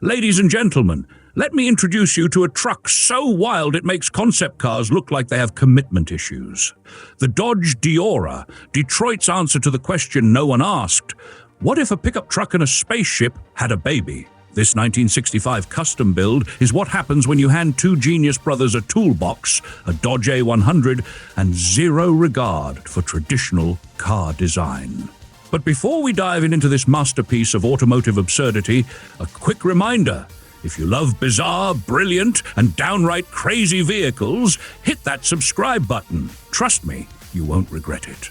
Ladies and gentlemen, let me introduce you to a truck so wild it makes concept cars look like they have commitment issues. The Dodge Deora, Detroit's answer to the question no one asked, what if a pickup truck and a spaceship had a baby? This 1965 custom build is what happens when you hand two genius brothers a toolbox, a Dodge A100, and zero regard for traditional car design. But before we dive into this masterpiece of automotive absurdity, a quick reminder. If you love bizarre, brilliant, and downright crazy vehicles, hit that subscribe button. Trust me, you won't regret it.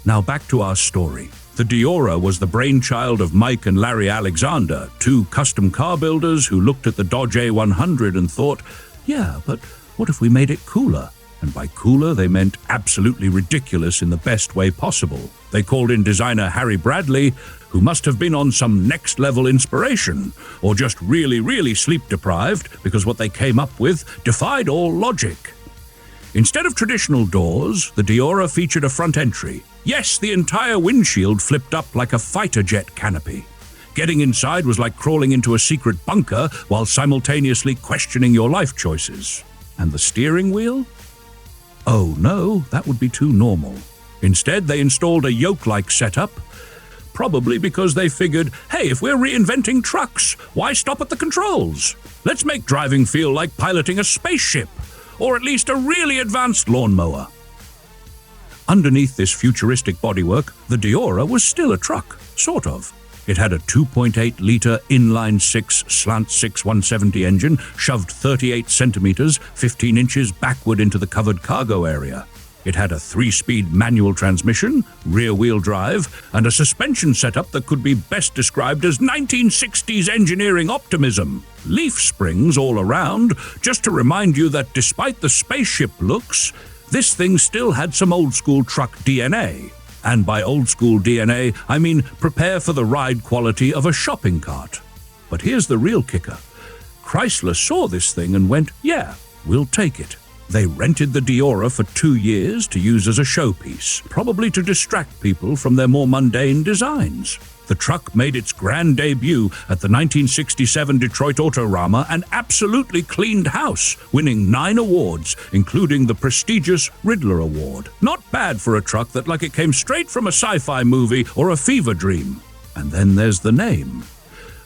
Now back to our story. The Deora was the brainchild of Mike and Larry Alexander, two custom car builders who looked at the Dodge A100 and thought, yeah, but what if we made it cooler? And by cooler, they meant absolutely ridiculous in the best way possible. They called in designer Harry Bradley, who must have been on some next-level inspiration, or just really sleep-deprived, because what they came up with defied all logic. Instead of traditional doors, the Deora featured a front entry. Yes, the entire windshield flipped up like a fighter jet canopy. Getting inside was like crawling into a secret bunker while simultaneously questioning your life choices. And the steering wheel? Oh no, that would be too normal. Instead, they installed a yoke-like setup, probably because they figured, hey, if we're reinventing trucks, why stop at the controls? Let's make driving feel like piloting a spaceship, or at least a really advanced lawnmower. Underneath this futuristic bodywork, the Deora was still a truck, sort of. It had a 2.8-liter inline-six slant-six 170 engine shoved 38 centimeters, 15 inches backward into the covered cargo area. It had a 3-speed manual transmission, rear-wheel drive, and a suspension setup that could be best described as 1960s engineering optimism. Leaf springs all around, just to remind you that despite the spaceship looks, this thing still had some old-school truck DNA. And by old-school DNA, I mean prepare for the ride quality of a shopping cart. But here's the real kicker. Chrysler saw this thing and went, yeah, we'll take it. They rented the Deora for 2 years to use as a showpiece, probably to distract people from their more mundane designs. The truck made its grand debut at the 1967 Detroit Autorama and absolutely cleaned house, winning 9 awards, including the prestigious Riddler Award. Not bad for a truck that like it came straight from a sci-fi movie or a fever dream. And then there's the name.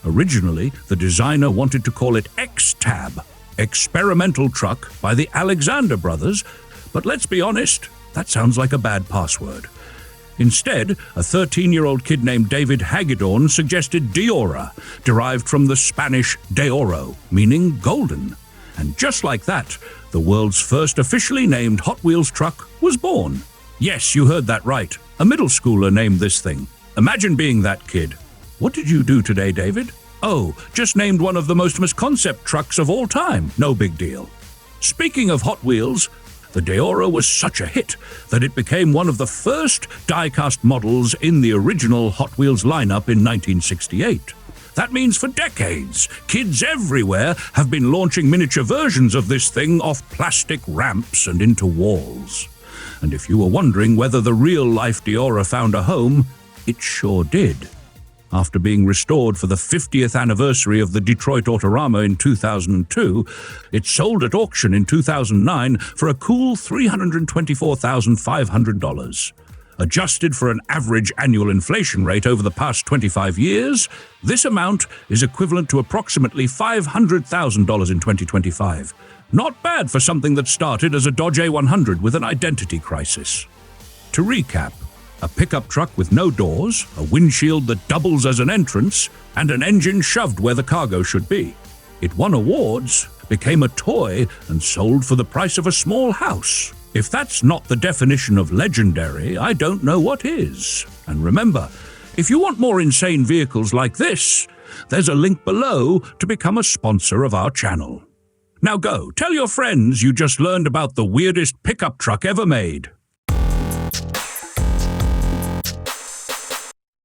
Originally, the designer wanted to call it X-Tab, experimental truck by the Alexander brothers, but let's be honest, that sounds like a bad password. Instead, a 13-year-old kid named David Hagedorn suggested Deora, derived from the Spanish de oro, meaning golden. And just like that, the world's first officially named Hot Wheels truck was born. Yes, you heard that right. A middle schooler named this thing. Imagine being that kid. What did you do today, David? Oh, just named one of the most concept trucks of all time. No big deal. Speaking of Hot Wheels, the Deora was such a hit that it became one of the first die-cast models in the original Hot Wheels lineup in 1968. That means for decades, kids everywhere have been launching miniature versions of this thing off plastic ramps and into walls. And if you were wondering whether the real-life Deora found a home, it sure did. After being restored for the 50th anniversary of the Detroit Autorama in 2002, it sold at auction in 2009 for a cool $324,500. Adjusted for an average annual inflation rate over the past 25 years, this amount is equivalent to approximately $500,000 in 2025. Not bad for something that started as a Dodge A100 with an identity crisis. To recap, a pickup truck with no doors, a windshield that doubles as an entrance, and an engine shoved where the cargo should be. It won awards, became a toy, and sold for the price of a small house. If that's not the definition of legendary, I don't know what is. And remember, if you want more insane vehicles like this, there's a link below to become a sponsor of our channel. Now go, tell your friends you just learned about the weirdest pickup truck ever made.